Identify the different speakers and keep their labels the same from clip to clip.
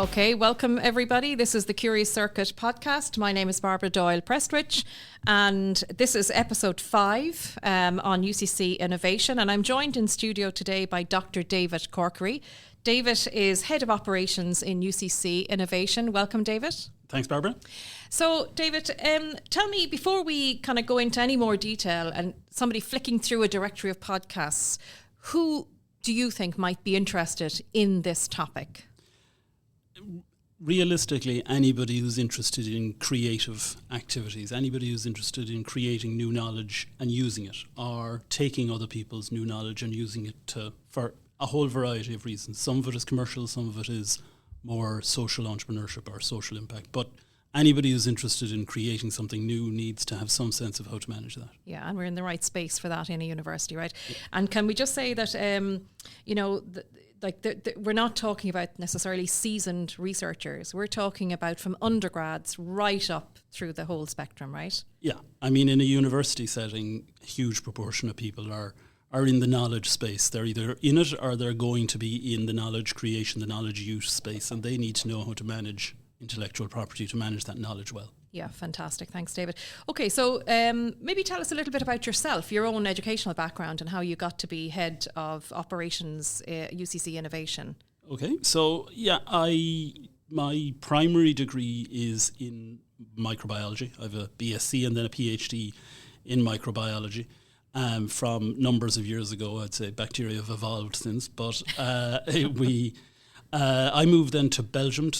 Speaker 1: Okay, welcome everybody. This is the Curious Circuit podcast. My name is Barbara Doyle-Prestwich, and this is episode 5 on UCC Innovation. And I'm joined in studio today by Dr. David Corkery. David is Head of Operations in UCC Innovation. Welcome, David.
Speaker 2: Thanks, Barbara.
Speaker 1: So, David, tell me, before we kind of go into any more detail and somebody flicking through a directory of podcasts, who do you think might be interested in this topic?
Speaker 2: Realistically, anybody who's interested in creative activities, anybody who's interested in creating new knowledge and using it, or taking other people's new knowledge and using it for a whole variety of reasons. Some of it is commercial, some of it is more social entrepreneurship or social impact. But anybody who's interested in creating something new needs to have some sense of how to manage that.
Speaker 1: Yeah, and we're in the right space for that in a university, right? Yeah. And can we just say that, we're not talking about necessarily seasoned researchers. We're talking about from undergrads right up through the whole spectrum, right?
Speaker 2: Yeah, I mean, in a university setting, a huge proportion of people are in the knowledge space. They're either in it or they're going to be in the knowledge creation, the knowledge use space, and they need to know how to manage intellectual property, to manage that knowledge well.
Speaker 1: Yeah, fantastic. Thanks, David. Okay, so maybe tell us a little bit about yourself, your own educational background and how you got to be Head of Operations UCC Innovation.
Speaker 2: Okay, so yeah, my primary degree is in microbiology. I have a BSc and then a PhD in microbiology. From numbers of years ago, I'd say bacteria have evolved since, but I moved then to Belgium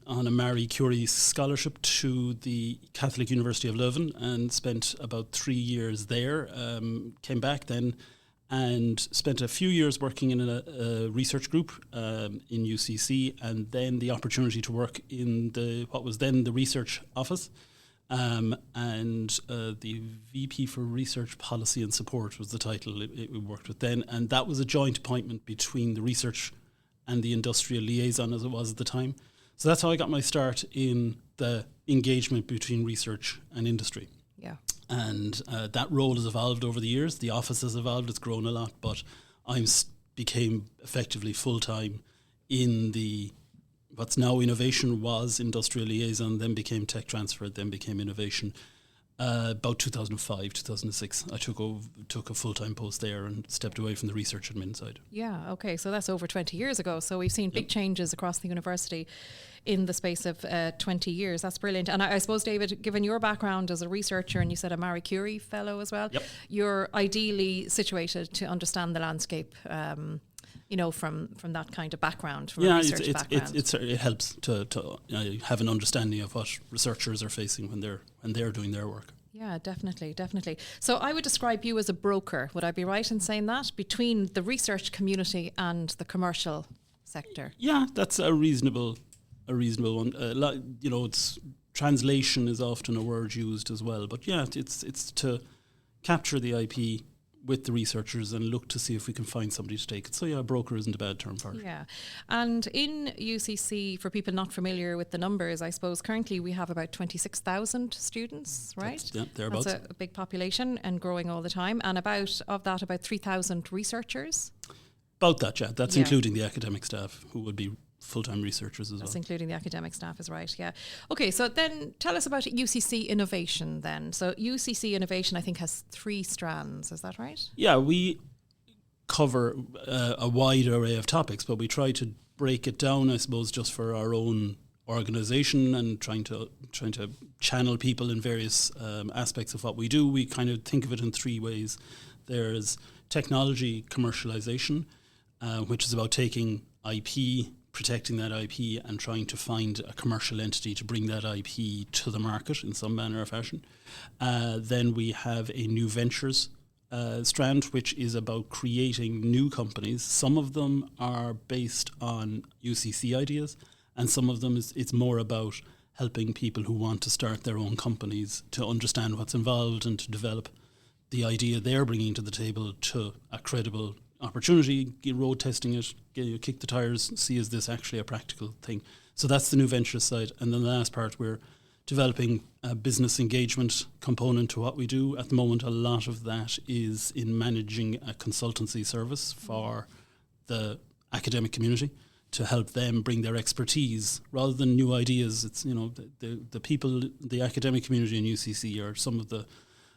Speaker 2: on a Marie Curie scholarship to the Catholic University of Leuven and spent about 3 years there. Came back then and spent a few years working in a research group in UCC, and then the opportunity to work in what was then the research office. And the VP for Research Policy and Support was the title we worked with then, and that was a joint appointment between the research and the industrial liaison, as it was at the time. So that's how I got my start in the engagement between research and industry.
Speaker 1: Yeah. And
Speaker 2: that role has evolved over the years. The office has evolved, it's grown a lot, but I became effectively full-time in what's now innovation, was industrial liaison, then became tech transfer, then became innovation. About 2005, 2006, I took a full-time post there and stepped away from the research admin side.
Speaker 1: Yeah, okay, so that's over 20 years ago. So we've seen big changes across the university in the space of 20 years. That's brilliant. And I suppose, David, given your background as a researcher, and you said a Marie Curie fellow as well, you're ideally situated to understand the landscape from that kind of background, from a research background.
Speaker 2: It helps to have an understanding of what researchers are facing when they're doing their work.
Speaker 1: Yeah, definitely. So I would describe you as a broker. Would I be right in saying that, between the research community and the commercial sector?
Speaker 2: Yeah, that's a reasonable one. It's translation is often a word used as well, but yeah, it's to capture the IP with the researchers and look to see if we can find somebody to take it. So yeah, broker isn't a bad term for it.
Speaker 1: Yeah. And in UCC, for people not familiar with the numbers, I suppose currently we have about 26,000 students, right?
Speaker 2: Thereabouts.
Speaker 1: That's a big population and growing all the time. And about 3,000 researchers?
Speaker 2: About that, yeah. That's including the academic staff who would be full-time researchers as well.
Speaker 1: That's including the academic staff, is right, yeah. Okay, so then tell us about UCC Innovation then. So UCC Innovation, I think, has 3 strands, is that right?
Speaker 2: Yeah, we cover a wide array of topics, but we try to break it down, I suppose, just for our own organisation and trying to channel people in various aspects of what we do. We kind of think of it in 3 ways. There's technology commercialisation, which is about taking IP, protecting that IP and trying to find a commercial entity to bring that IP to the market in some manner or fashion. Then we have a new ventures strand, which is about creating new companies. Some of them are based on UCC ideas, and some of them it's more about helping people who want to start their own companies to understand what's involved and to develop the idea they're bringing to the table to a credible opportunity, road testing it, kick the tires, see is this actually a practical thing. So that's the new ventures side. And then the last part, we're developing a business engagement component to what we do. At the moment, a lot of that is in managing a consultancy service for the academic community to help them bring their expertise rather than new ideas. It's, the people, the academic community in UCC are some of the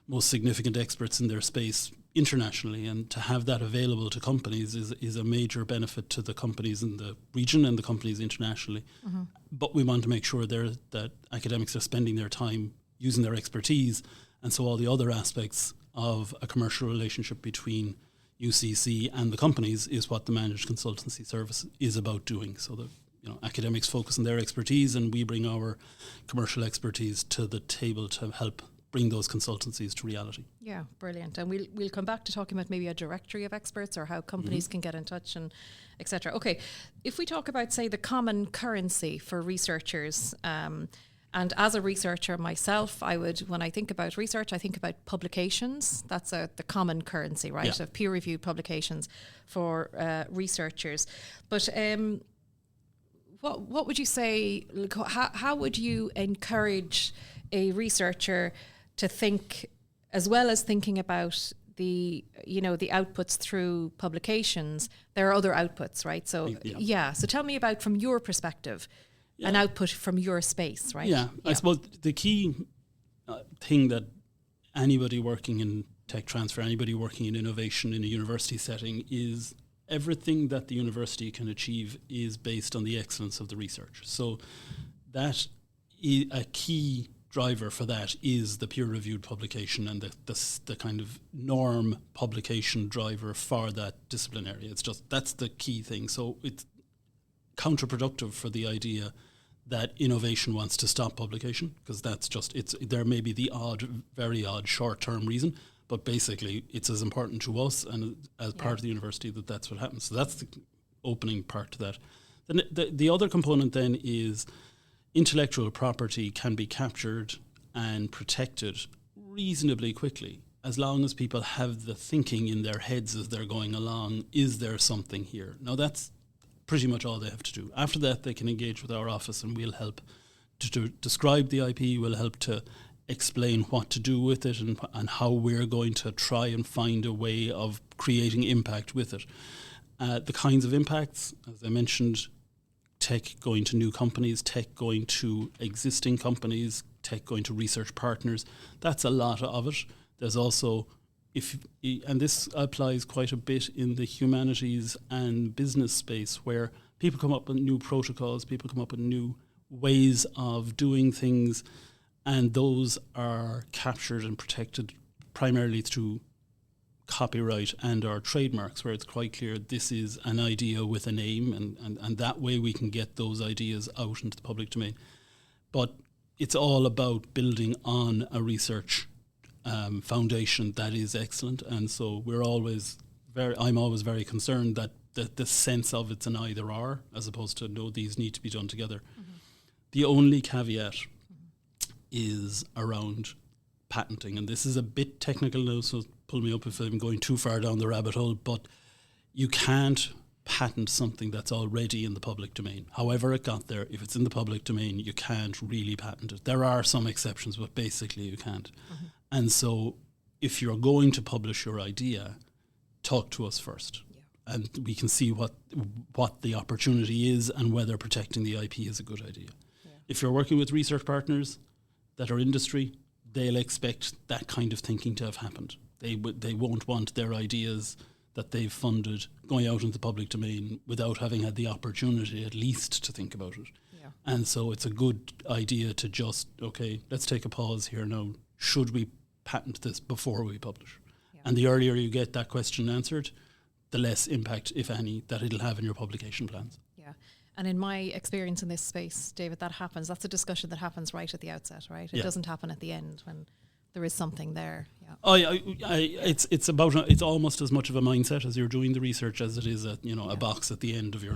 Speaker 2: most significant experts in their space internationally, and to have that available to companies is a major benefit to the companies in the region and the companies internationally. Mm-hmm. But we want to make sure that academics are spending their time using their expertise, and so all the other aspects of a commercial relationship between UCC and the companies is what the managed consultancy service is about doing. So that academics focus on their expertise, and we bring our commercial expertise to the table to help bring those consultancies to reality. Yeah,
Speaker 1: brilliant. And we'll come back to talking about maybe a directory of experts or how companies can get in touch and etc. Okay, if we talk about, say, the common currency for researchers, and as a researcher myself, when I think about research, I think about publications. That's the common currency, right, of peer-reviewed publications for researchers. But what would you say, how would you encourage a researcher to think, as well as thinking about the outputs through publications, there are other outputs, right? So, so tell me about, from your perspective, an output from your space, right?
Speaker 2: I suppose the key thing that anybody working in tech transfer, anybody working in innovation in a university setting, is everything that the university can achieve is based on the excellence of the research. So that a key driver for that is the peer-reviewed publication and the kind of norm publication driver for that discipline area. That's the key thing. So it's counterproductive for the idea that innovation wants to stop publication, because there may be the very odd short-term reason, but basically it's as important to us and as part of the university that's what happens. So that's the opening part to that. Then the other component then is intellectual property can be captured and protected reasonably quickly, as long as people have the thinking in their heads as they're going along, is there something here? Now that's pretty much all they have to do. After that, they can engage with our office and we'll help to describe the IP, we'll help to explain what to do with it and how we're going to try and find a way of creating impact with it. The kinds of impacts, as I mentioned, tech going to new companies, tech going to existing companies, tech going to research partners, that's a lot of it. There's also, and this applies quite a bit in the humanities and business space, where people come up with new protocols, people come up with new ways of doing things, and those are captured and protected primarily through copyright and our trademarks, where it's quite clear this is an idea with a name, and that way we can get those ideas out into the public domain. But it's all about building on a research foundation that is excellent, and so I'm always very concerned that the sense of it's an either or, as opposed to no, these need to be done together. Mm-hmm. The only caveat is around patenting, and this is a bit technical now, so pull me up if I'm going too far down the rabbit hole, but you can't patent something that's already in the public domain. However it got there, if it's in the public domain, you can't really patent it. There are some exceptions, but basically you can't. Mm-hmm. And so if you're going to publish your idea, talk to us first. Yeah. And we can see what the opportunity is and whether protecting the IP is a good idea. Yeah. If you're working with research partners that are industry, they'll expect that kind of thinking to have happened. They won't want their ideas that they've funded going out into the public domain without having had the opportunity at least to think about it. Yeah. And so it's a good idea to just, okay, let's take a pause here now. Should we patent this before we publish? Yeah. And the earlier you get that question answered, the less impact, if any, that it'll have in your publication plans. Yeah.
Speaker 1: And in my experience in this space, David, that's a discussion that happens right at the outset, right? It doesn't happen at the end when there is something there. Yeah.
Speaker 2: It's almost as much of a mindset as you're doing the research as it is a box at the end of your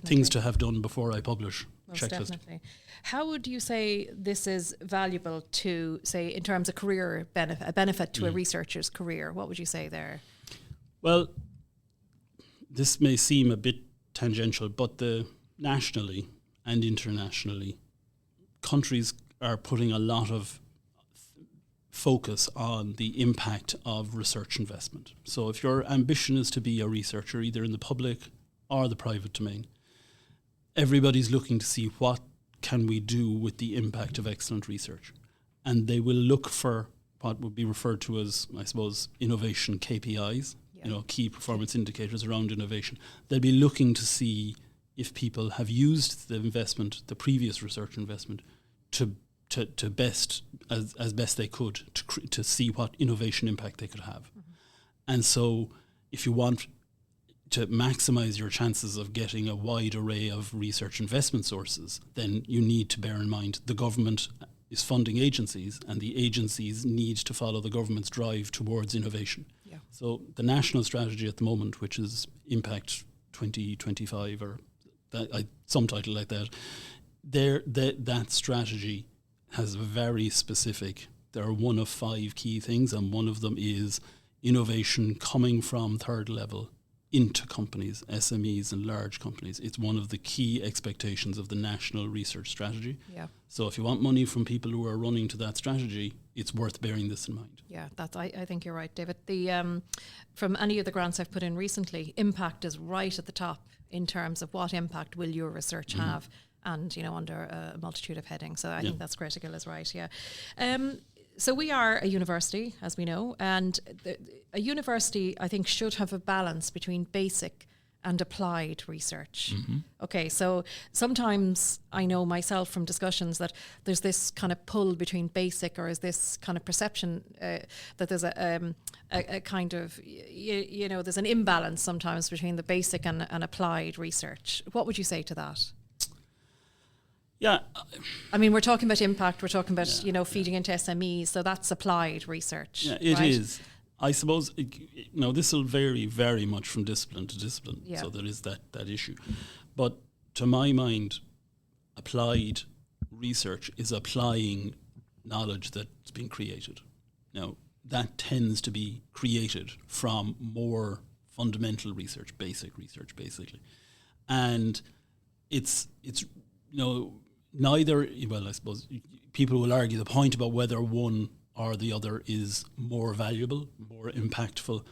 Speaker 2: things to have done before I publish.
Speaker 1: Most
Speaker 2: checklist.
Speaker 1: Definitely. How would you say this is valuable to, say, in terms of career benefit to a researcher's career? What would you say there?
Speaker 2: Well, this may seem a bit tangential, but nationally and internationally, countries are putting a lot of focus on the impact of research investment. So if your ambition is to be a researcher, either in the public or the private domain, everybody's looking to see what can we do with the impact of excellent research. And they will look for what would be referred to as, I suppose, innovation KPIs, key performance indicators around innovation. They'll be looking to see if people have used the previous research investment to best, as best they could, to see what innovation impact they could have. Mm-hmm. And so if you want to maximize your chances of getting a wide array of research investment sources, then you need to bear in mind the government is funding agencies, and the agencies need to follow the government's drive towards innovation. Yeah. So the national strategy at the moment, which is Impact 2025 or some title like that, that strategy has very specific, there are one of 5 key things, and one of them is innovation coming from third level into companies, SMEs and large companies. It's one of the key expectations of the national research strategy. Yeah. So if you want money from people who are running to that strategy, it's worth bearing this in mind.
Speaker 1: Yeah, I think you're right, David. From any of the grants I've put in recently, impact is right at the top in terms of what impact will your research have, and under a multitude of headings. So I think that's critical, is right. Yeah. So we are a university, as we know, and a university, I think, should have a balance between basic and applied research. Mm-hmm. Okay, so sometimes I know myself from discussions that there's this kind of pull between basic, or is this kind of perception that there's a kind of, there's an imbalance sometimes between the basic and applied research. What would you say to that?
Speaker 2: Yeah.
Speaker 1: I mean, we're talking about impact, we're talking about, feeding into SMEs, so that's applied research.
Speaker 2: Yeah, it is. I suppose, this will vary very much from discipline to discipline, so there is that issue. But to my mind, applied research is applying knowledge that's been created. Now, that tends to be created from more fundamental research, basic research, basically. And it's neither, I suppose people will argue the point about whether one or the other is more valuable, more impactful.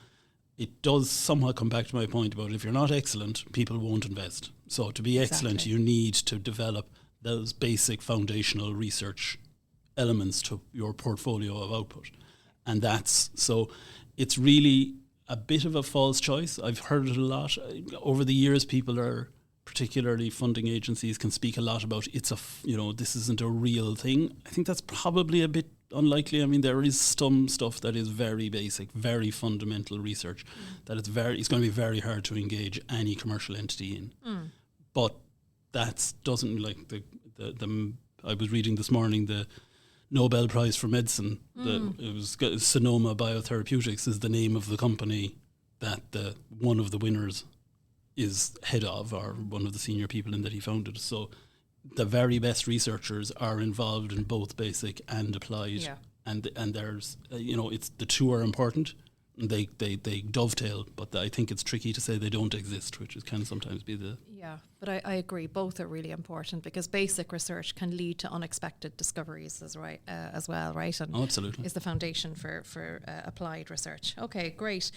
Speaker 2: It does somehow come back to my point about if you're not excellent, people won't invest. So to be excellent, you need to develop those basic foundational research elements to your portfolio of output. And it's really a bit of a false choice. I've heard it a lot. Over the years, people are, particularly funding agencies, can speak a lot about this isn't a real thing. I think that's probably a bit unlikely. I mean, there is some stuff that is very basic, very fundamental research that it's going to be very hard to engage any commercial entity in. But that doesn't, like the I was reading this morning the Nobel Prize for Medicine. It was Sonoma Biotherapeutics is the name of the company that one of the winners is head of, or one of the senior people in that he founded. So the very best researchers are involved in both basic and applied, and there's it's the two are important. They dovetail, but I think it's tricky to say they don't exist, which can sometimes be the...
Speaker 1: Yeah, but I agree. Both are really important because basic research can lead to unexpected discoveries as well, right? And
Speaker 2: absolutely.
Speaker 1: Is the foundation for applied research. Okay, great.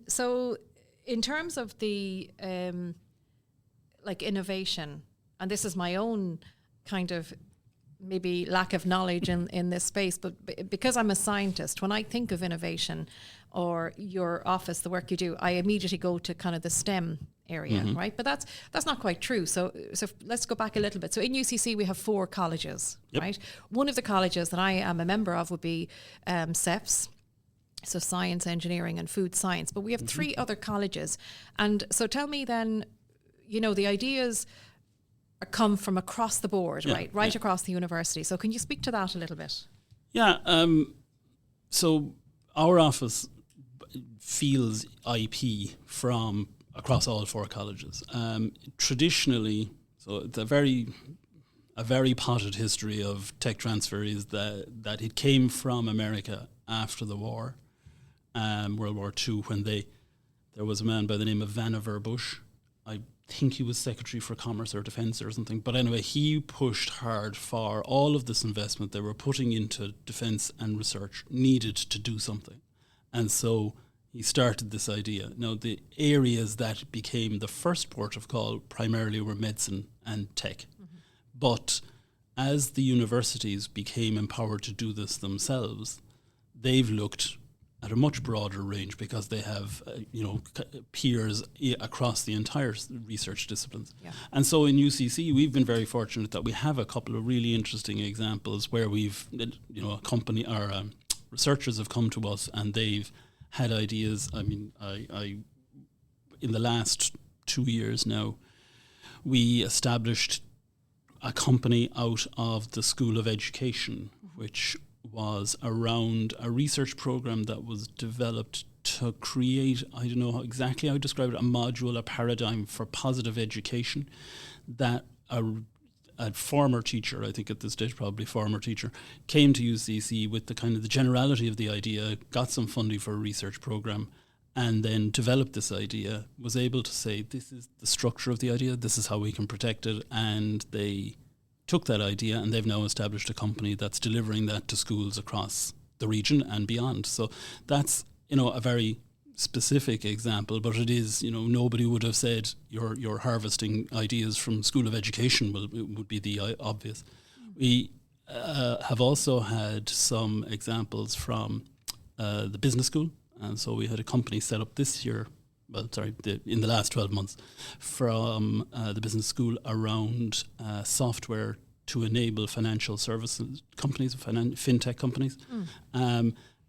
Speaker 1: So in terms of the innovation, and this is my own kind of maybe lack of knowledge in this space, but because I'm a scientist, when I think of innovation or your office, the work you do, I immediately go to kind of the STEM area, right? But that's not quite true. So let's go back a little bit. So in UCC, we have 4 colleges, right? One of the colleges that I am a member of would be CEFS, so science, engineering and food science. But we have 3 other colleges. And so tell me then, the ideas come from across the board, right across the university. So can you speak to that a little bit?
Speaker 2: Yeah. So our office fields IP from across all 4 colleges. Traditionally, so it's a very potted history of tech transfer is that it came from America after the war, World War II, when there was a man by the name of Vannevar Bush. I think he was Secretary for Commerce or Defence or something. But anyway, he pushed hard for all of this investment they were putting into defence and research needed to do something. And so he started this idea. Now, the areas that became the first port of call primarily were medicine and tech. Mm-hmm. But as the universities became empowered to do this themselves, they've looked at a much broader range because they have, peers across the entire research disciplines. Yeah. And so in UCC, we've been very fortunate that we have a couple of really interesting examples where we've, a company, our researchers have come to us and they've had ideas. I mean, I in the last 2 years now, we established a company out of the School of Education, which was around a research program that was developed to create, I don't know exactly how to describe it, a module, a paradigm for positive education that a former teacher, I think at this stage probably former teacher, came to UCC with the kind of the generality of the idea, got some funding for a research program, and then developed this idea, was able to say, this is the structure of the idea, this is how we can protect it, and they took that idea and they've now established a company that's delivering that to schools across the region and beyond. So that's, a very specific example, but it is, nobody would have said you're harvesting ideas from School of Education would be the obvious. We have also had some examples from the business school, and so we had a company set up this year, in the last 12 months, from the business school around software to enable financial services companies, fintech companies.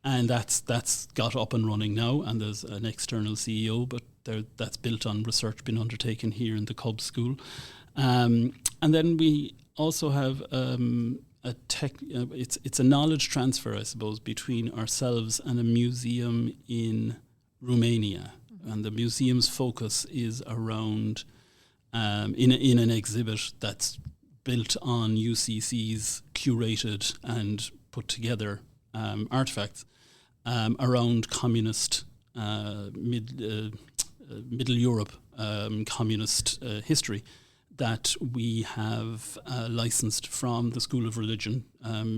Speaker 2: And that's got up and running now, and there's an external CEO, but that's built on research been undertaken here in the Cub School. And then we also have a tech, it's a knowledge transfer, I suppose, between ourselves and a museum in Romania. And the museum's focus is around, in an exhibit that's built on UCC's curated and put together artifacts around communist, Middle Europe communist history that we have licensed from the School of Religion.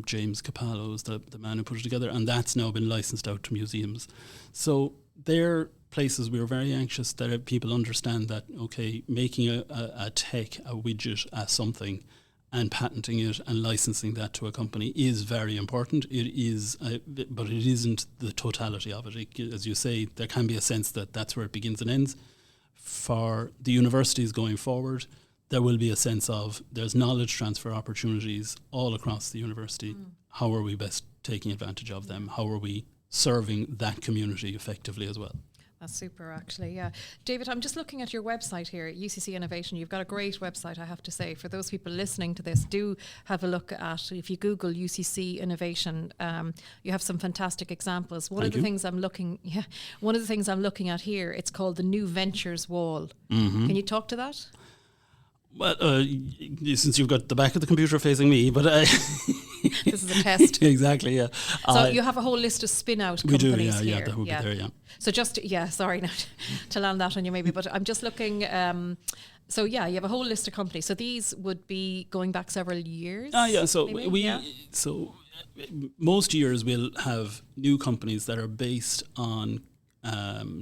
Speaker 2: James Capallo is the man who put it together, and that's now been licensed out to museums. So they're places we were very anxious that people understand that, okay, making a tech, a widget, something, and patenting it and licensing that to a company is very important. It is, but it isn't the totality of it. As you say, there can be a sense that that's where it begins and ends. For the universities going forward, there will be a sense of there's knowledge transfer opportunities all across the university. How are we best taking advantage of them? How are we serving that community effectively as well?
Speaker 1: That's super, actually, yeah. David, I'm just looking at your website here, UCC Innovation. You've got a great website, I have to say. For those people listening to this, do have a look at, if you Google UCC Innovation, you have some fantastic examples. One of the things I'm looking at here, it's called the New Ventures Wall. Mm-hmm. Can you talk to that?
Speaker 2: Well, since you've got the back of the computer facing me, but
Speaker 1: this is a test.
Speaker 2: Exactly, yeah.
Speaker 1: So you have a whole list of spin-out companies here.
Speaker 2: We do, yeah, that would be there, yeah.
Speaker 1: So sorry now to land that on you maybe, but I'm just looking, so yeah, you have a whole list of companies. So these would be going back several years?
Speaker 2: So so most years we'll have new companies that are based on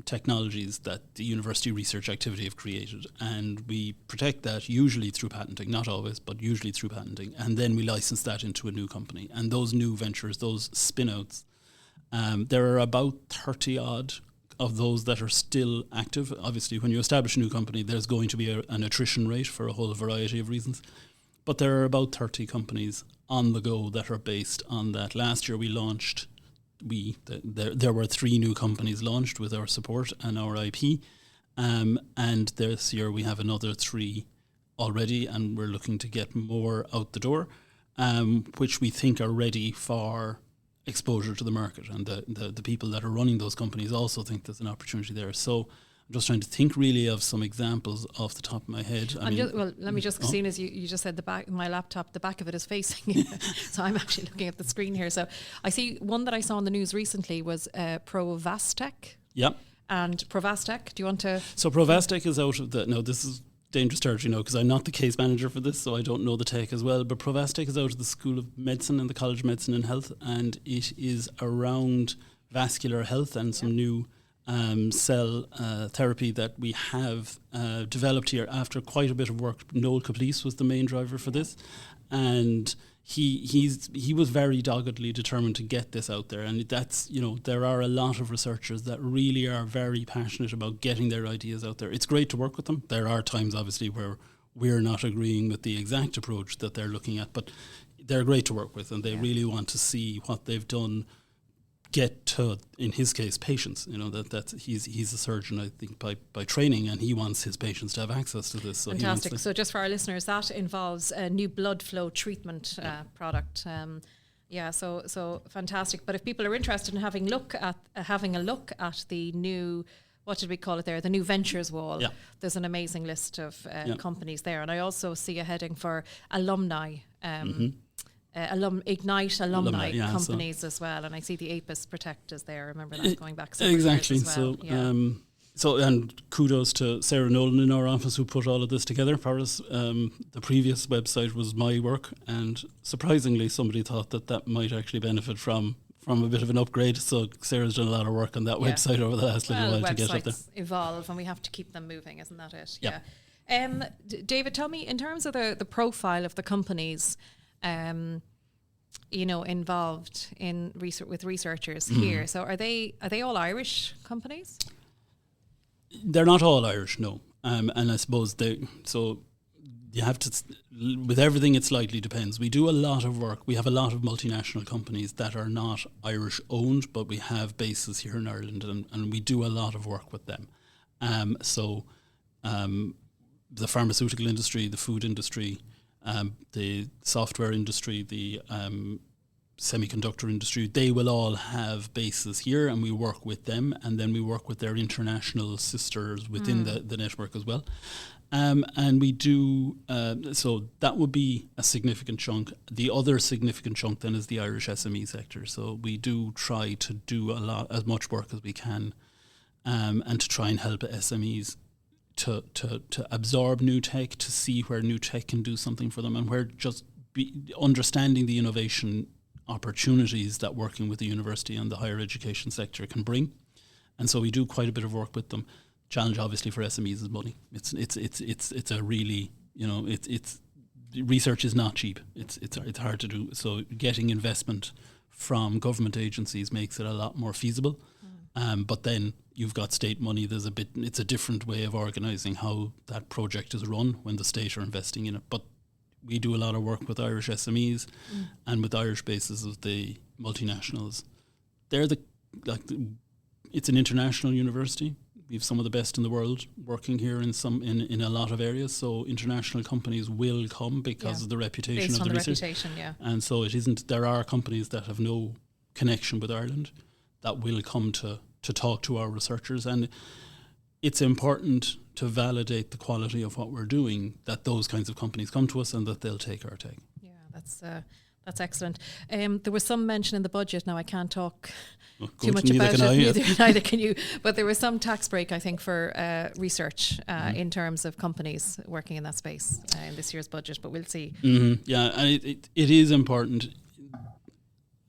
Speaker 2: technologies that the university research activity have created, and we protect that usually through patenting, not always, but usually through patenting, and then we license that into a new company. And those new ventures, those spin-outs, there are about 30 odd of those that are still active. Obviously, when you establish a new company, there's going to be an attrition rate for a whole variety of reasons, but there are about 30 companies on the go that are based on that. Last year we launched there were 3 new companies launched with our support and our IP, and this year we have another 3 already, and we're looking to get more out the door, which we think are ready for exposure to the market, and the people that are running those companies also think there's an opportunity there. So I'm just trying to think really of some examples off the top of my head.
Speaker 1: Let me just, seeing as you just said the back, my laptop, the back of it is facing, so I'm actually looking at the screen here. So I see one that I saw in the news recently was Provastec.
Speaker 2: Yeah.
Speaker 1: And Provastec, do you want to?
Speaker 2: So Provastec is out of this is dangerous territory now because I'm not the case manager for this, so I don't know the tech as well. But Provastec is out of the School of Medicine and the College of Medicine and Health, and it is around vascular health and some new cell therapy that we have developed here after quite a bit of work. Noel Caplice was the main driver for this, and he was very doggedly determined to get this out there. And that's, there are a lot of researchers that really are very passionate about getting their ideas out there. It's great to work with them. There are times, obviously, where we're not agreeing with the exact approach that they're looking at, but they're great to work with, and they really want to see what they've done get to, in his case, patients. That's he's a surgeon, I think, by training, and he wants his patients to have access to this. So
Speaker 1: fantastic. So just for our listeners, that involves a new blood flow treatment product. So fantastic. But if people are interested in having a look at the new, what did we call it there? The new ventures wall. Yeah. There's an amazing list of companies there, and I also see a heading for alumni. IGNITE alumni companies as well, and I see the APIS Protect is there. I remember that going back several years as well. So and kudos to Sarah Nolan in our office who put all of this together for us. The previous website was my work, and surprisingly somebody thought that might actually benefit from a bit of an upgrade. So Sarah's done a lot of work on that website over the last little while to get up there. Websites evolve and we have to keep them moving, isn't that it? Yeah. David, tell me, in terms of the profile of the companies involved in with researchers here. So are they all Irish companies?
Speaker 2: They're not all Irish, no. And I suppose you have to, with everything it slightly depends. We do a lot of work. We have a lot of multinational companies that are not Irish owned, but we have bases here in Ireland, and we do a lot of work with them. The pharmaceutical industry, the food industry, the software industry, the semiconductor industry, they will all have bases here, and we work with them, and then we work with their international sisters within the network as well. And we do, so that would be a significant chunk. The other significant chunk then is the Irish SME sector. So we do try to do as much work as we can, and to try and help SMEs to absorb new tech, to see where new tech can do something for them, and where just understanding the innovation opportunities that working with the university and the higher education sector can bring. And so we do quite a bit of work with them. Challenge obviously for SMEs is money. It's a really, it's research is not cheap. It's hard to do. So getting investment from government agencies makes it a lot more feasible. But then you've got state money. It's a different way of organising how that project is run when the state are investing in it. But we do a lot of work with Irish SMEs and with Irish bases of the multinationals. It's an international university. We have some of the best in the world working here in a lot of areas. So international companies will come because of the reputation
Speaker 1: based
Speaker 2: of
Speaker 1: on
Speaker 2: the research.
Speaker 1: Reputation,
Speaker 2: And so it isn't. There are companies that have no connection with Ireland that will come to talk to our researchers, and it's important to validate the quality of what we're doing, that those kinds of companies come to us and that they'll take our tech.
Speaker 1: Yeah, that's excellent. There was some mention in the budget. Now I can't talk too much about it. Neither can you. But there was some tax break, I think, for research in terms of companies working in that space in this year's budget. But we'll see.
Speaker 2: Yeah, and it is important.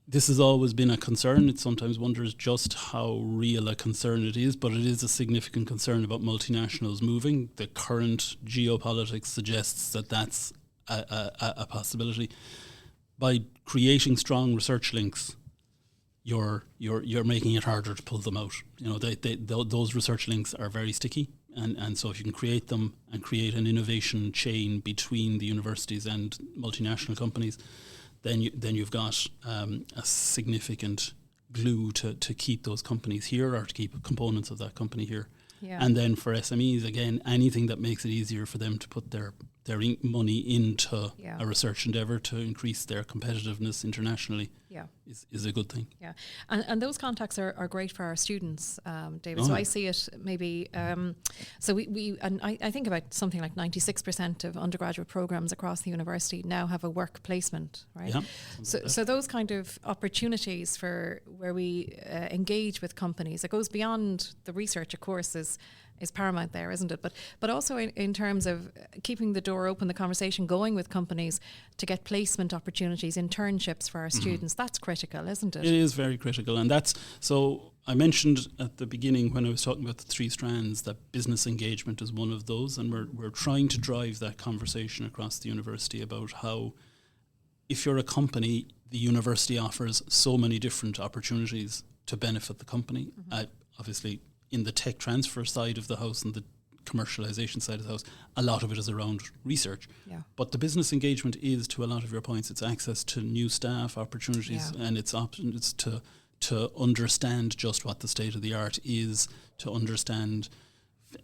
Speaker 2: This has always been a concern. It sometimes wonders just how real a concern it is, but it is a significant concern about multinationals moving. The current geopolitics suggests that that's a possibility. By creating strong research links, you're making it harder to pull them out. Those research links are very sticky, and so if you can create them and create an innovation chain between the universities and multinational companies, then you've got a significant glue to keep those companies here, or to keep components of that company here. Yeah. And then for SMEs, again, anything that makes it easier for them to put their money into a research endeavour to increase their competitiveness internationally is a good thing. Yeah,
Speaker 1: and those contacts are great for our students, David. So I see it maybe, so I think about something like 96% of undergraduate programmes across the university now have a work placement, right? Yeah, so those kind of opportunities for where we engage with companies, it goes beyond the research, of course, is is paramount there, isn't it? But also in terms of keeping the door open, the conversation going with companies to get placement opportunities, internships for our students, that's critical, isn't it?
Speaker 2: It is very critical. And that's, so I mentioned at the beginning when I was talking about the 3 strands that business engagement is one of those, and we're trying to drive that conversation across the university about how if you're a company, the university offers so many different opportunities to benefit the company. Obviously, in the tech transfer side of the house and the commercialization side of the house, a lot of it is around research.
Speaker 1: Yeah.
Speaker 2: But the business engagement is, to a lot of your points, it's access to new staff opportunities, and it's to understand just what the state of the art is, to understand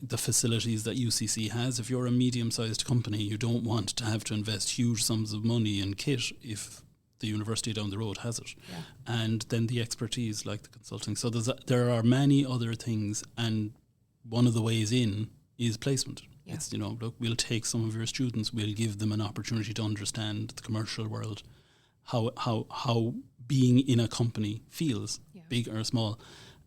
Speaker 2: the facilities that UCC has. If you're a medium-sized company, you don't want to have to invest huge sums of money in kit if the university down the road has it.
Speaker 1: Yeah.
Speaker 2: And then the expertise, like the consulting. So there are many other things, and one of the ways in is placement.
Speaker 1: Yeah.
Speaker 2: It's, look, we'll take some of your students, we'll give them an opportunity to understand the commercial world, how being in a company feels, big or small,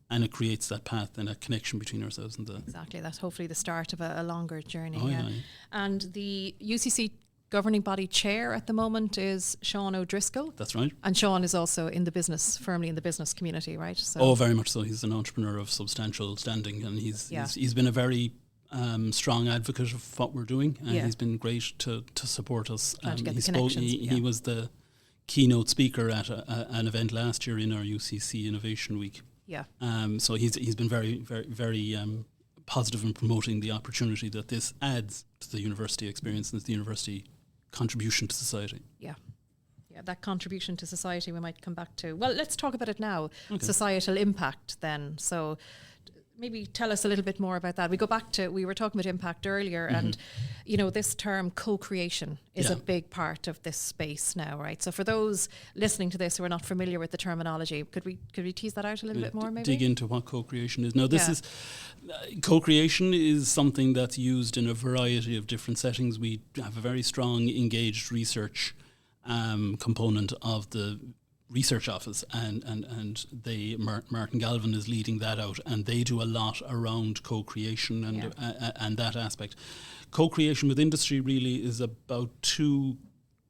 Speaker 2: and it creates that path and a connection between ourselves and the...
Speaker 1: Exactly, that's hopefully the start of a longer journey.
Speaker 2: Oh, yeah.
Speaker 1: And the UCC governing body chair at the moment is Sean O'Driscoll.
Speaker 2: That's right.
Speaker 1: And Sean is also in the business, firmly in the business community, right? So
Speaker 2: very much so. He's an entrepreneur of substantial standing, and he's been a very strong advocate of what we're doing, and he's been great to support us.
Speaker 1: To get the connections.
Speaker 2: He was the keynote speaker at an event last year in our UCC Innovation Week.
Speaker 1: Yeah.
Speaker 2: So he's been very, very, very positive in promoting the opportunity that this adds to the university experience and the university contribution to society. Yeah,
Speaker 1: that contribution to society we might come back to. Well, let's talk about it now. Okay. Societal impact then. So maybe tell us a little bit more about that. We were talking about impact earlier, and this term co-creation is a big part of this space now, right? So for those listening to this who are not familiar with the terminology, could we tease that out a little bit more, maybe?
Speaker 2: Dig into what co-creation is. Now, is co-creation is something that's used in a variety of different settings. We have a very strong engaged research component of the research office, and Martin Galvin is leading that out, and they do a lot around co-creation and that aspect. Co-creation with industry really is about 2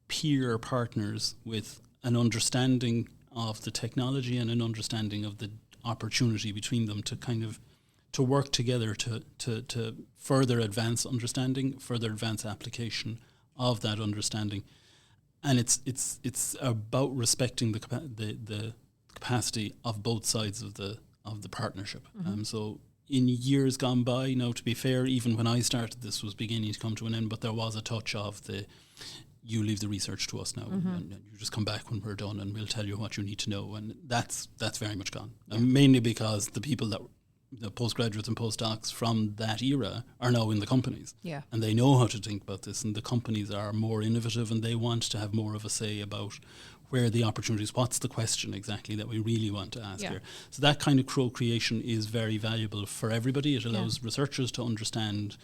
Speaker 2: peer partners with an understanding of the technology and an understanding of the opportunity between them to work together to further advance understanding, further advance application of that understanding. And it's about respecting the capacity of both sides of the partnership. So in years gone by, now to be fair, even when I started, this was beginning to come to an end, but there was a touch of you leave the research to us now, and you just come back when we're done, and we'll tell you what you need to know, and that's very much gone. And mainly because the people that the postgraduates and postdocs from that era are now in the companies. Yeah. And they know how to think about this, and the companies are more innovative, and they want to have more of a say about where are the opportunities, what's the question exactly that we really want to ask here. So that kind of co-creation is very valuable for everybody. It allows researchers to understand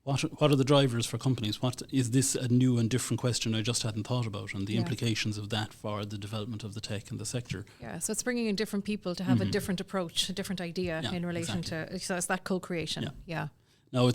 Speaker 2: what are the drivers for companies? What is this a new and different question I just hadn't thought about, and the implications of that for the development of the tech and the sector. Yeah,
Speaker 1: so it's bringing in different people to have a different approach, a different idea in relation to. So it's that co-creation. Yeah.
Speaker 2: Now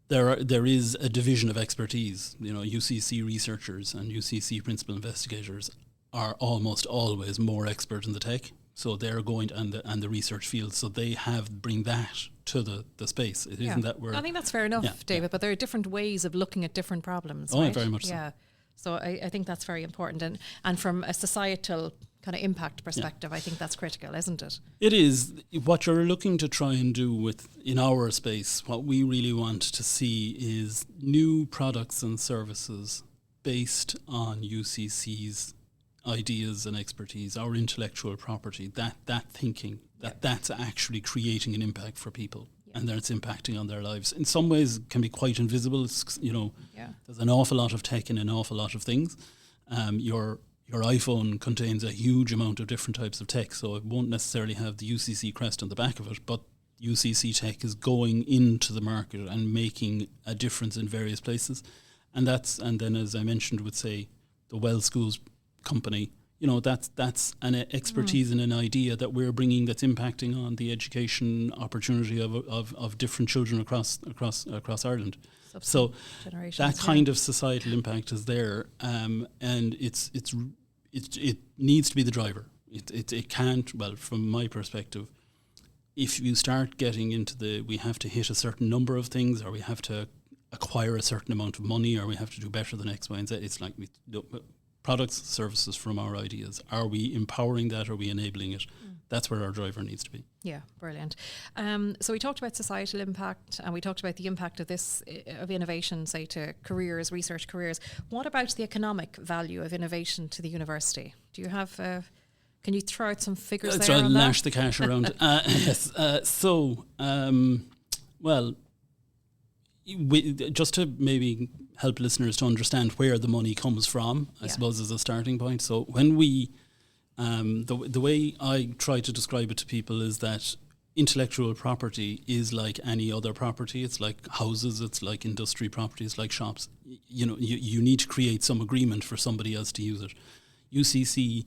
Speaker 2: there is a division of expertise. UCC researchers and UCC principal investigators are almost always more expert in the tech. So they're going to, and the research field, so they bring that to the space. It isn't that we're...
Speaker 1: I think that's fair enough, David, but there are different ways of looking at different problems,
Speaker 2: right?
Speaker 1: Right?
Speaker 2: Very much so.
Speaker 1: Yeah. So I think that's very important. And from a societal kind of impact perspective, I think that's critical, isn't it?
Speaker 2: It is. What you're looking to try and do in our space, what we really want to see is new products and services based on UCC's ideas and expertise, our intellectual property, that thinking, that's actually creating an impact for people, and that it's impacting on their lives. In some ways, it can be quite invisible. There's an awful lot of tech in an awful lot of things. Your iPhone contains a huge amount of different types of tech, so it won't necessarily have the UCC crest on the back of it, but UCC tech is going into the market and making a difference in various places. And then, as I mentioned, with, say, the Well Schools company, that's an expertise and an idea that we're bringing that's impacting on the education opportunity of different children across Ireland. So that kind of societal impact is there, and it needs to be the driver. It can't. Well, from my perspective, if you start getting into we have to hit a certain number of things, or we have to acquire a certain amount of money, or we have to do better than X, Y, and Z. It's like products, services from our ideas. Are we empowering that? Are we enabling it? That's where our driver needs to be. Yeah,
Speaker 1: brilliant. So we talked about societal impact, and we talked about the impact of innovation, say, to careers, research careers. What about the economic value of innovation to the university? Do you have? Can you throw out some figures there?
Speaker 2: Try
Speaker 1: to
Speaker 2: lash the cash around. Yes. Just to maybe help listeners to understand where the money comes from, I suppose, as a starting point. So when we, the way I try to describe it to people is that intellectual property is like any other property. It's like houses, it's like industry property, it's like shops. You need to create some agreement for somebody else to use it. UCC,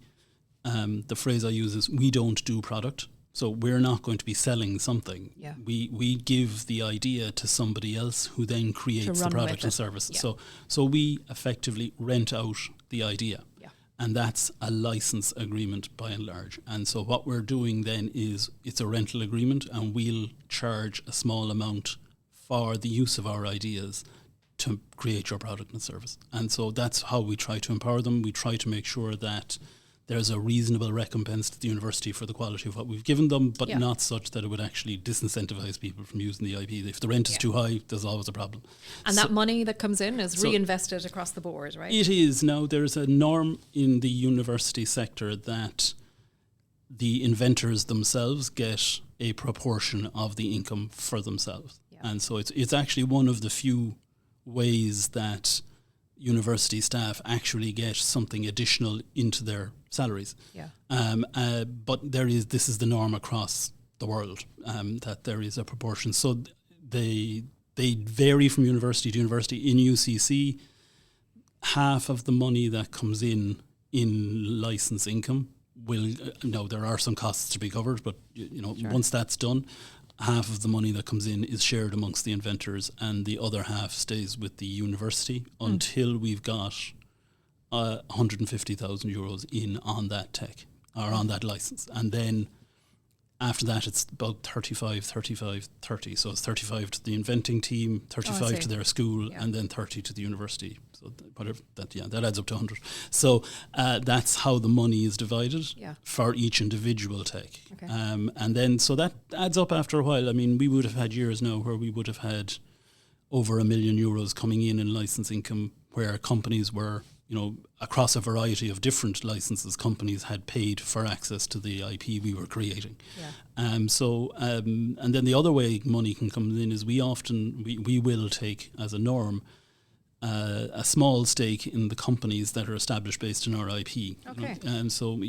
Speaker 2: the phrase I use is, we don't do product. So we're not going to be selling something. Yeah. We give the idea to somebody else who then creates the product and service. Yeah. So we effectively rent out the idea. Yeah. And that's a license agreement by and large. And so what we're doing then is it's a rental agreement, and we'll charge a small amount for the use of our ideas to create your product and service. And so that's how we try to empower them. We try to make sure that there's a reasonable recompense to the university for the quality of what we've given them, but not such that it would actually disincentivize people from using the IP. If the rent is too high, there's always a problem.
Speaker 1: And that money that comes in is reinvested across the board, right?
Speaker 2: It is. Now, there's a norm in the university sector that the inventors themselves get a proportion of the income for themselves. Yeah. And so it's actually one of the few ways that university staff actually get something additional into their salaries. Yeah. But this is the norm across the world, that there is a proportion. So they vary from university to university. In UCC, half of the money that comes in license income will, there are some costs to be covered, but once that's done, half of the money that comes in is shared amongst the inventors, and the other half stays with the university until we've got 150,000 euros in on that tech, or on that license. And then after that, it's about 35, 30. So it's 35 to the inventing team, 35 to their school, and then 30 to the university. So whatever that adds up to 100. So that's how the money is divided for each individual tech. Okay. And then, so that adds up after a while. I mean, we would have had years now where we would have had over €1 million coming in license income, where companies were, across a variety of different licenses, companies had paid for access to the IP we were creating. Yeah. And then the other way money can come in is we will take as a norm a small stake in the companies that are established based on our IP. Okay. And so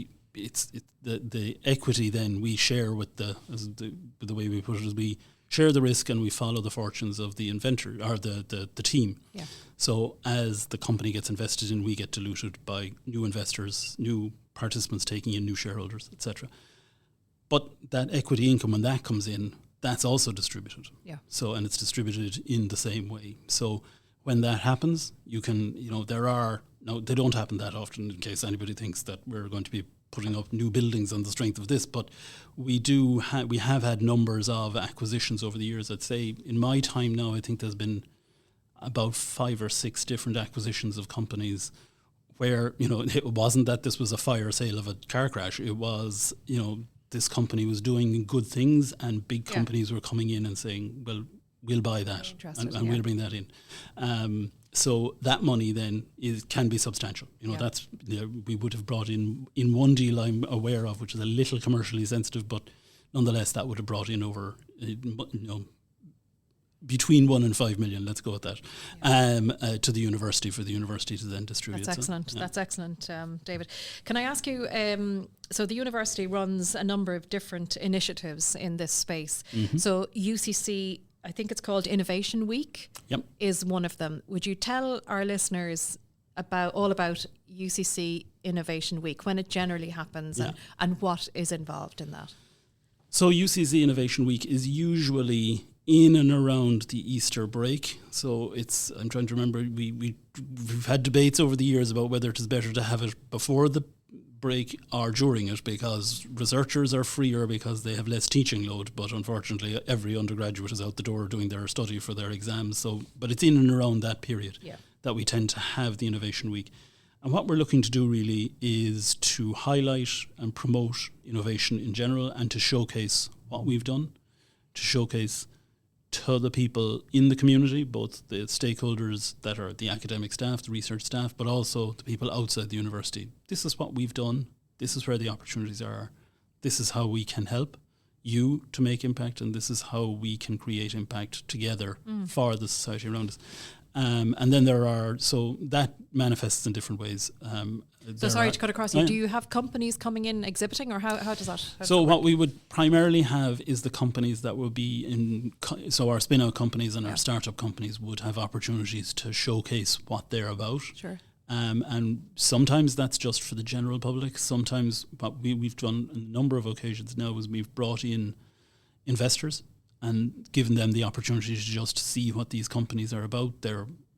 Speaker 2: the equity then we share with the way we put it is we share the risk and we follow the fortunes of the inventor or the team. Yeah. So as the company gets invested in, we get diluted by new investors, new participants taking in, new shareholders, etc. But that equity income, when that comes in, that's also distributed. Yeah. So, and it's distributed in the same way. So when that happens, you can, they don't happen that often, in case anybody thinks that we're going to be putting up new buildings on the strength of this, but we have had numbers of acquisitions over the years. I'd say in my time now, I think there's been about 5 or 6 different acquisitions of companies where, it wasn't that this was a fire sale of a car crash. It was, this company was doing good things, and big companies were coming in and saying, well, we'll buy that and we'll bring that in. So that money then can be substantial. That's we would have brought in one deal I'm aware of, which is a little commercially sensitive, but nonetheless that would have brought in over between 1 and 5 million. Let's go with that to the university for the university to then distribute.
Speaker 1: That's excellent. That's excellent, David. Can I ask you? So the university runs a number of different initiatives in this space. Mm-hmm. So UCC, I think it's called Innovation Week, is one of them. Would you tell our listeners about UCC Innovation Week, when it generally happens, and what is involved in that.
Speaker 2: So UCC Innovation Week is usually in and around the Easter break. So I'm trying to remember, we've had debates over the years about whether it is better to have it before the break or during it, because researchers are freer because they have less teaching load, but unfortunately every undergraduate is out the door doing their study for their exams. So, but it's in and around that period that we tend to have the Innovation Week. And what we're looking to do really is to highlight and promote innovation in general, and to showcase what we've done, to showcase to the people in the community, both the stakeholders that are the academic staff, the research staff, but also the people outside the university. This is what we've done. This is where the opportunities are. This is how we can help you to make impact, and this is how we can create impact together for the society around us. And then so that manifests in different ways.
Speaker 1: So sorry to cut across you. Do you have companies coming in exhibiting, or how does that?
Speaker 2: So what we would primarily have is the companies that will be in. So our spin-out companies and our startup companies would have opportunities to showcase what they're about.
Speaker 1: Sure.
Speaker 2: And sometimes that's just for the general public. Sometimes what we've done on a number of occasions now is we've brought in investors and given them the opportunity to just see what these companies are about.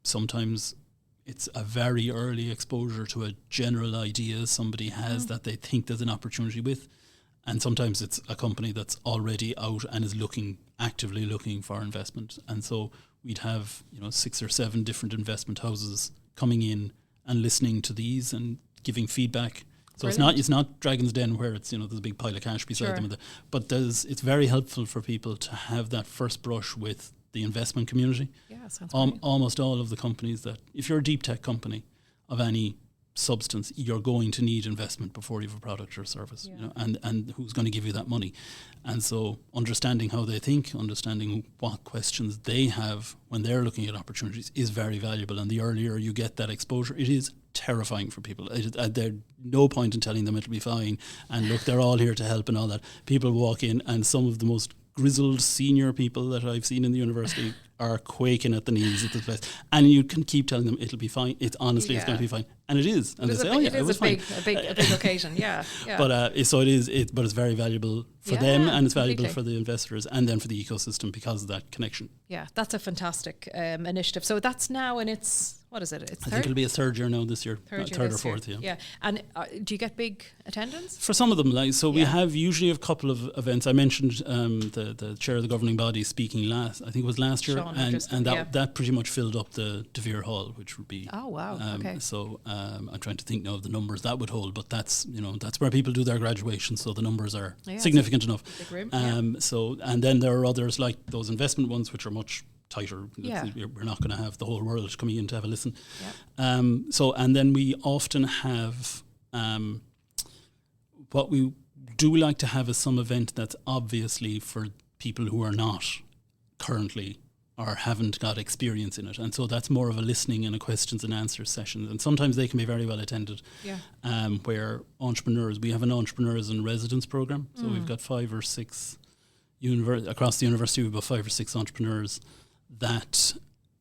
Speaker 2: Sometimes it's a very early exposure to a general idea somebody has that they think there's an opportunity with. And sometimes it's a company that's already out and is actively looking for investment. And so we'd have 6 or 7 different investment houses coming in and listening to these and giving feedback. So it's not Dragon's Den where it's there's a big pile of cash beside them, but it's very helpful for people to have that first brush with the investment community.
Speaker 1: Yeah, sounds great.
Speaker 2: Almost all of the companies that, if you're a deep tech company of any substance, you're going to need investment before you have a product or service, and who's going to give you that money. And so understanding how they think, understanding what questions they have when they're looking at opportunities is very valuable. And the earlier you get that exposure, it is terrifying for people. There's no point in telling them it'll be fine and look, they're all here to help and all that. People walk in, and some of the most grizzled senior people that I've seen in the university are quaking at the knees at this place, and you can keep telling them it'll be fine. It's going to be fine, and it is. And they say, it was fine.
Speaker 1: A big occasion, yeah.
Speaker 2: But so it is. But it's very valuable for them, and it's valuable for the investors, and then for the ecosystem because of that connection.
Speaker 1: Yeah, that's a fantastic initiative. So that's now in its, what is it? It's
Speaker 2: I think it'll be a third year now this year, third or fourth.
Speaker 1: Year. Yeah. And do you get big attendance?
Speaker 2: For some of them, we have usually a couple of events. I mentioned the chair of the governing body speaking last year,
Speaker 1: Sean
Speaker 2: and that pretty much filled up the De Vere Hall, which would be.
Speaker 1: Oh wow! Okay.
Speaker 2: So I'm trying to think now of the numbers that would hold, but that's where people do their graduation, so the numbers are significant enough.
Speaker 1: Big room.
Speaker 2: So, and then there are others like those investment ones, which are much tighter. We're not going to have the whole world coming in to have a listen. So, and then we often have what we do like to have is some event that's obviously for people who are not currently or haven't got experience in it, and so that's more of a listening and a questions and answers session, and sometimes they can be very well attended. Where we have an entrepreneurs in residence program, so we've got 5 or 6 across the university. We've got 5 or 6 entrepreneurs that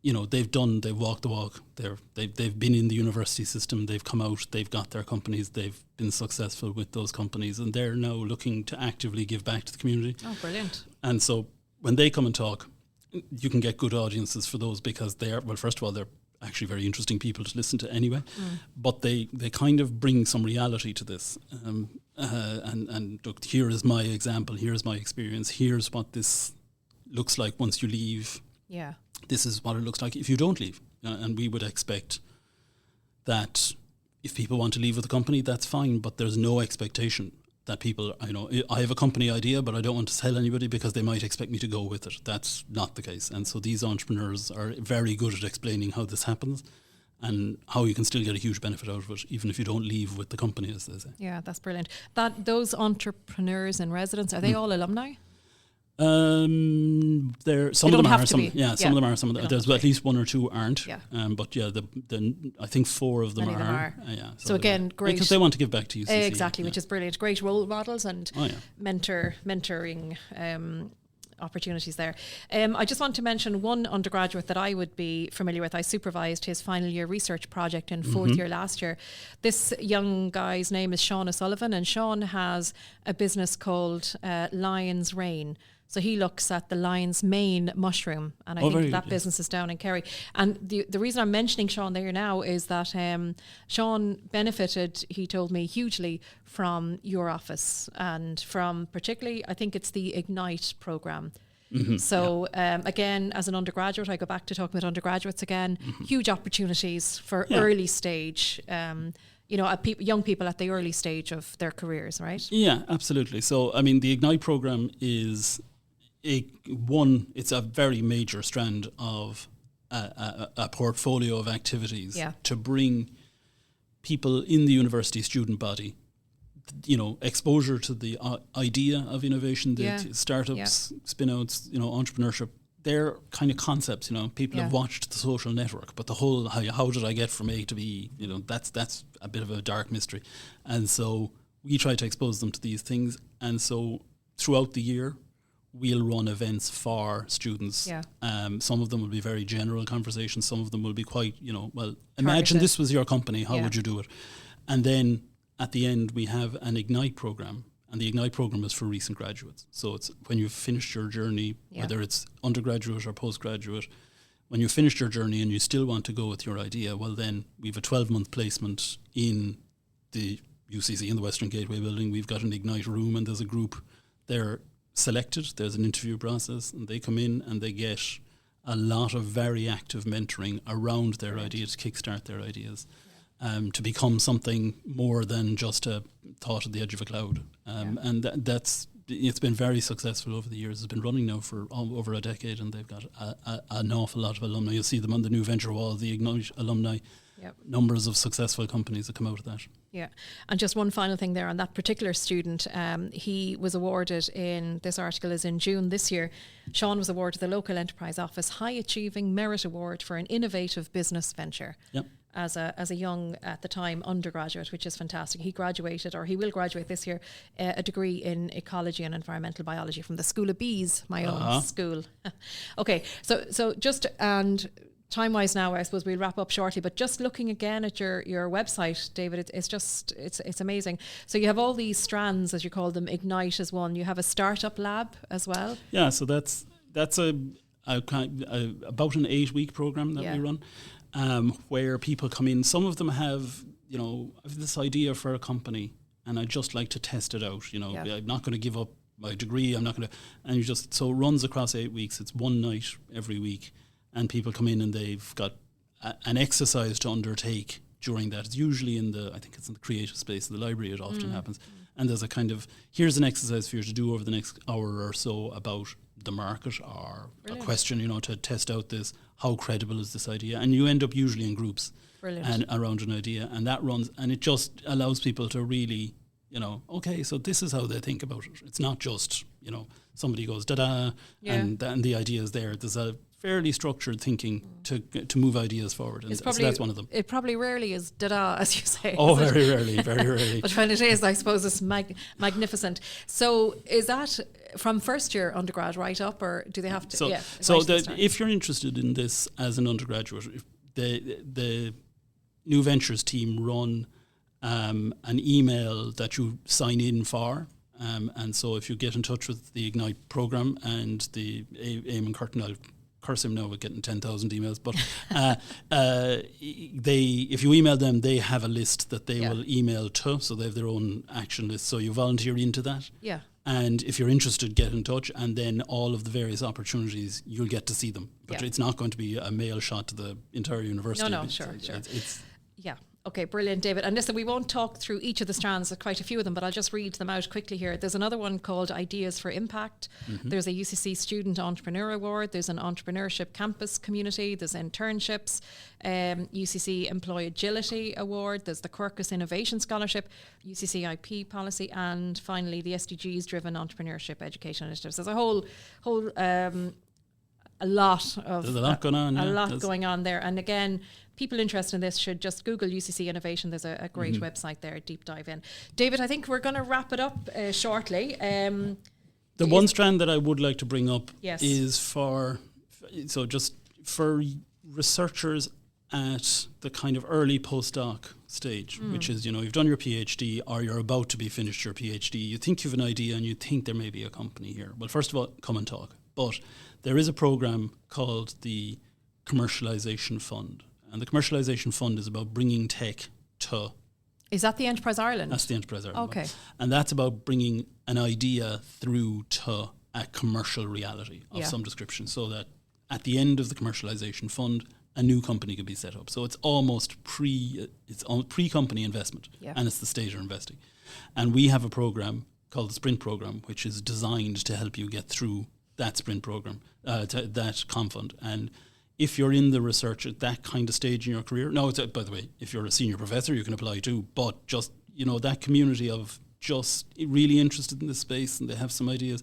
Speaker 2: they've walked the walk. They've been in the university system. They've come out. They've got their companies. They've been successful with those companies, and they're now looking to actively give back to the community.
Speaker 1: Oh, brilliant!
Speaker 2: And so when they come and talk, you can get good audiences for those because first of all, they're actually very interesting people to listen to anyway, but they kind of bring some reality to this. And look, here is my example. Here's my experience. Here's what this looks like once you leave.
Speaker 1: Yeah.
Speaker 2: This is what it looks like if you don't leave. And we would expect that if people want to leave with the company, that's fine, but there's no expectation that people, I have a company idea, but I don't want to tell anybody because they might expect me to go with it. That's not the case. And so these entrepreneurs are very good at explaining how this happens and how you can still get a huge benefit out of it, even if you don't leave with the company, as they say.
Speaker 1: Yeah, that's brilliant. Those entrepreneurs in residence, are they all alumni?
Speaker 2: Some of them are. Some of them are. Some of them. There's at least 1 or 2 aren't.
Speaker 1: Yeah.
Speaker 2: But I think 4 of them are.
Speaker 1: So again, great.
Speaker 2: Because they want to give back to UCC.
Speaker 1: Exactly, which is brilliant. Great role models and mentoring opportunities there. I just want to mention one undergraduate that I would be familiar with. I supervised his final year research project in fourth year last year. This young guy's name is Sean O'Sullivan, and Sean has a business called Lion's Reign. So he looks at the lion's mane mushroom, and I think that business is down in Kerry. And the reason I'm mentioning Sean there now is that Sean benefited, he told me, hugely from your office, and from particularly, I think it's the IGNITE programme. So again, as an undergraduate, I go back to talking about undergraduates again, huge opportunities for early stage, young people at the early stage of their careers, right?
Speaker 2: Yeah, absolutely. So, I mean, the IGNITE programme is it's a very major strand of a portfolio of activities to bring people in the university student body, exposure to the idea of innovation, the startups, spin-outs, entrepreneurship. They're kind of concepts, people have watched The Social Network, but the whole, how did I get from A to B, that's a bit of a dark mystery. And so we try to expose them to these things. And so throughout the year, we'll run events for students. Some of them will be very general conversations. Some of them will be quite, imagine this was your company. How would you do it? And then at the end, we have an IGNITE program. And the IGNITE program is for recent graduates. So it's when you've finished your journey, whether it's undergraduate or postgraduate, when you've finished your journey and you still want to go with your idea, well, then we have a 12-month placement in the UCC in the Western Gateway building. We've got an IGNITE room, and there's a group there selected. There's an interview process, and they come in and they get a lot of very active mentoring around their ideas, to kickstart their ideas, to become something more than just a thought at the edge of a cloud. And it's been very successful over the years. It's been running now for over a decade, and they've got an awful lot of alumni. You'll see them on the new venture wall, the IGNITE alumni. Numbers of successful companies that come out of that.
Speaker 1: Yeah. And just one final thing there on that particular student, he was awarded this article is in June this year, Sean was awarded the Local Enterprise Office High Achieving Merit Award for an innovative business venture. As a young, at the time, undergraduate, which is fantastic. He graduated, or he will graduate this year, a degree in ecology and environmental biology from the School of Bees, my own school. Okay, so just, and time-wise now, I suppose we'll wrap up shortly, but just looking again at your website, David, it's amazing. So you have all these strands, as you call them. IGNITE is one. You have a startup lab as well.
Speaker 2: Yeah, so that's about an 8-week program that we run, where people come in. Some of them have, this idea for a company, and I'd just like to test it out. I'm not going to give up my degree. I'm not going to, and so it runs across 8 weeks. It's one night every week. And people come in and they've got an exercise to undertake during that. It's usually I think it's in the creative space of the library, it often happens. And there's a kind of, here's an exercise for you to do over the next hour or so about the market, or a question, to test out this, how credible is this idea? And you end up usually in groups and around an idea. And that runs, and it just allows people to really, okay, so this is how they think about it. It's not just, somebody goes, da-da, and the idea is there. There's a fairly structured thinking to move ideas forward, and so that's one of them. It
Speaker 1: probably rarely is da-da, as you say.
Speaker 2: Oh, very rarely.
Speaker 1: But when it is, I suppose it's magnificent. So is that from first year undergrad right up, or do they have to?
Speaker 2: If you're interested in this as an undergraduate, the New Ventures team run an email that you sign in for. And so if you get in touch with the IGNITE program and the Eamon Curtin, I'll curse him now with getting 10,000 emails, but if you email them, they have a list that they will email to, so they have their own action list. So you volunteer into that. And if you're interested, get in touch, and then all of the various opportunities, you'll get to see them. But it's not going to be a mail shot to the entire university.
Speaker 1: No, sure. Okay, brilliant, David. And listen, we won't talk through each of the strands, there's quite a few of them, but I'll just read them out quickly here. There's another one called Ideas for Impact. There's a UCC Student Entrepreneur Award. There's an Entrepreneurship Campus Community. There's internships. UCC Employee Agility Award. There's the Cork Innovation Scholarship, UCC IP Policy, and finally the SDGs Driven Entrepreneurship Education Initiatives. There's a whole a lot going on. Going on there. And again, people interested in this should just Google UCC Innovation. There's a great website there, deep dive in. David, I think we're going to wrap it up shortly.
Speaker 2: The one strand that I would like to bring up
Speaker 1: Yes.
Speaker 2: is for researchers at the kind of early postdoc stage, which is, you've done your PhD or you're about to be finished your PhD. You think you have an idea and you think there may be a company here. Well, first of all, come and talk. But there is a program called the Commercialisation Fund. And the Commercialisation Fund is about bringing tech to...
Speaker 1: Is that the Enterprise Ireland?
Speaker 2: That's the Enterprise Ireland.
Speaker 1: Okay.
Speaker 2: And that's about bringing an idea through to a commercial reality of some description, so that at the end of the Commercialisation Fund, a new company could be set up. So it's almost pre-company investment, and it's the stage of investing. And we have a program called the Sprint program, which is designed to help you get through that Sprint program, to that ComFund. And if you're in the research at that kind of stage in your career, by the way, if you're a senior professor, you can apply too, but just, that community of just really interested in this space and they have some ideas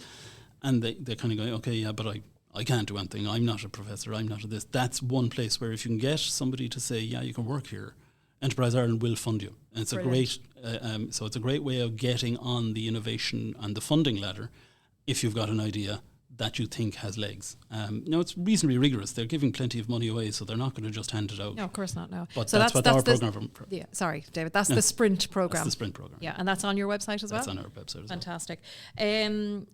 Speaker 2: and they're kind of going, okay, yeah, but I can't do anything. I'm not a professor. I'm not a this. That's one place where if you can get somebody to say, yeah, you can work here, Enterprise Ireland will fund you. And it's Brilliant. It's a great way of getting on the innovation and the funding ladder if you've got an idea that you think has legs. It's reasonably rigorous. They're giving plenty of money away, so they're not going to just hand it out.
Speaker 1: No, of course not, no.
Speaker 2: But so that's what our program...
Speaker 1: Sorry, David. That's the Sprint program.
Speaker 2: That's the Sprint program.
Speaker 1: Yeah, and that's on your website as well?
Speaker 2: That's on our website as
Speaker 1: Fantastic.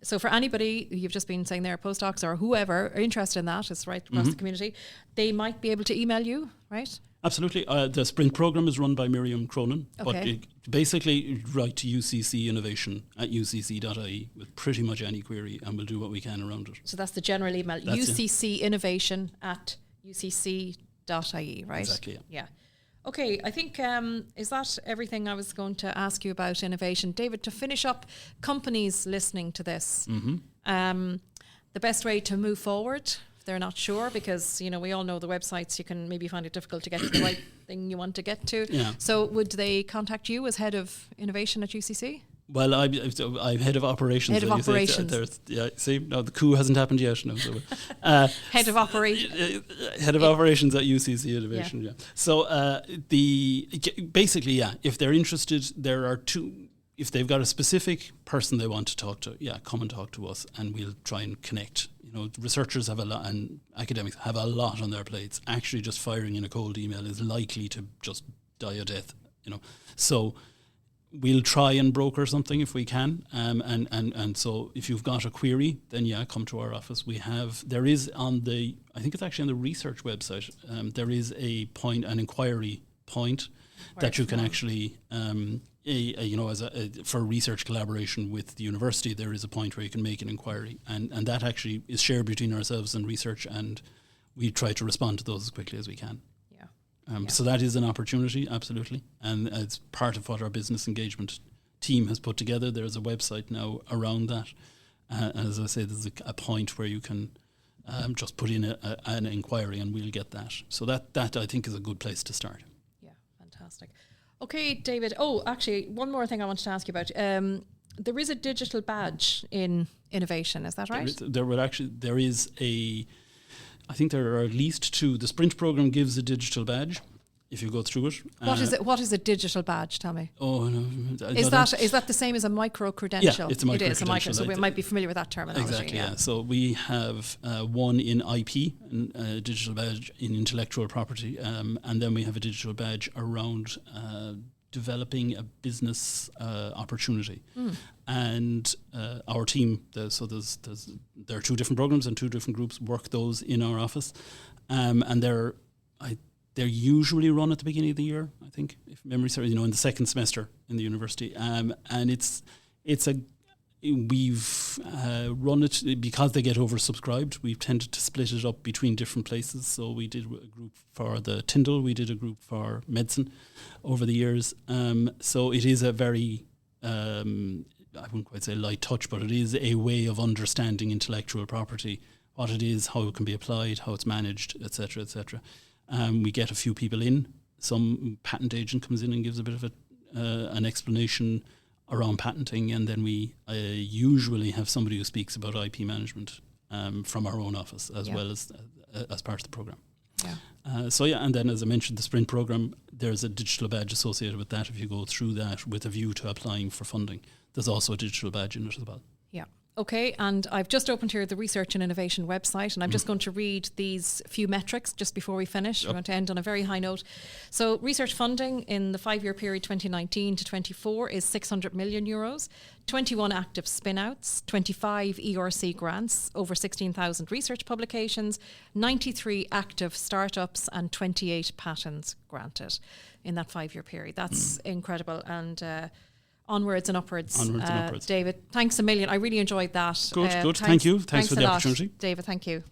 Speaker 1: So for anybody, you've just been saying there, postdocs or whoever are interested in that, it's right across the community, they might be able to email you, right?
Speaker 2: Absolutely. The Sprint program is run by Miriam Cronin, but basically write to UCC Innovation at ucc.ie with pretty much any query, and we'll do what we can around it.
Speaker 1: So that's the general email, UCC Innovation at ucc.ie, right?
Speaker 2: Exactly,
Speaker 1: yeah. Okay, I think, is that everything I was going to ask you about innovation? David, to finish up, companies listening to this, the best way to move forward, they're not sure, because we all know the websites, you can maybe find it difficult to get to the right thing you want to get to. So would they contact you as head of innovation at UCC?
Speaker 2: Well, I'm head of operations.
Speaker 1: Head of operations.
Speaker 2: The coup hasn't happened yet. No, so,
Speaker 1: head of operations.
Speaker 2: Head of operations at UCC Innovation. Yeah. So basically, if they're interested, there are two. If they've got a specific person they want to talk to, come and talk to us, and we'll try and connect. Researchers have a lot, and academics have a lot on their plates. Actually, just firing in a cold email is likely to just die a death. So we'll try and broker something if we can. And so if you've got a query, then come to our office. There is I think it's actually on the research website. There is an inquiry point that you can actually. For research collaboration with the university, there is a point where you can make an inquiry, and that actually is shared between ourselves and research, and we try to respond to those as quickly as we can. So that is an opportunity, absolutely, and it's part of what our business engagement team has put together. There's a website now around that, and as I say, there's a point where you can just put in an inquiry, and we'll get that. So that I think is a good place to start.
Speaker 1: Yeah, fantastic. Okay, David. Oh, actually, one more thing I wanted to ask you about. There is a digital badge in innovation, is that right?
Speaker 2: There is I think there are at least two. The Sprint program gives a digital badge if you go through it.
Speaker 1: What is it? What is a digital badge? Tell me.
Speaker 2: Oh no!
Speaker 1: Is that the same as a micro credential?
Speaker 2: Yeah, it's a micro credential.
Speaker 1: So we might be familiar with that terminology.
Speaker 2: Exactly. Yeah. So we have one in IP, a digital badge in intellectual property, and then we have a digital badge around developing a business opportunity. And our team, there are two different programs and two different groups work those in our office, and they're usually run at the beginning of the year, I think, if memory serves, in the second semester in the university. And we've run it because they get oversubscribed. We've tended to split it up between different places. So we did a group for the Tyndall, we did a group for medicine over the years. So it is a very, I wouldn't quite say light touch, but it is a way of understanding intellectual property, what it is, how it can be applied, how it's managed, etc., etc. We get a few people in. Some patent agent comes in and gives a bit of an explanation around patenting, and then we usually have somebody who speaks about IP management from our own office as well as part of the program. And then as I mentioned, the Sprint program, there's a digital badge associated with that. If you go through that with a view to applying for funding, there's also a digital badge in it as well.
Speaker 1: Okay, and I've just opened here the Research and Innovation website, and I'm just going to read these few metrics just before we finish. We're going to end on a very high note. So research funding in the 5-year period 2019 to 24 is €600 million, 21 active spin-outs, 25 ERC grants, over 16,000 research publications, 93 active startups, and 28 patents granted in that 5-year period. That's incredible. And onwards and upwards.
Speaker 2: Onwards and upwards.
Speaker 1: David, thanks a million. I really enjoyed that.
Speaker 2: Good. Thank you. Thanks for the
Speaker 1: lot,
Speaker 2: opportunity.
Speaker 1: David, thank you.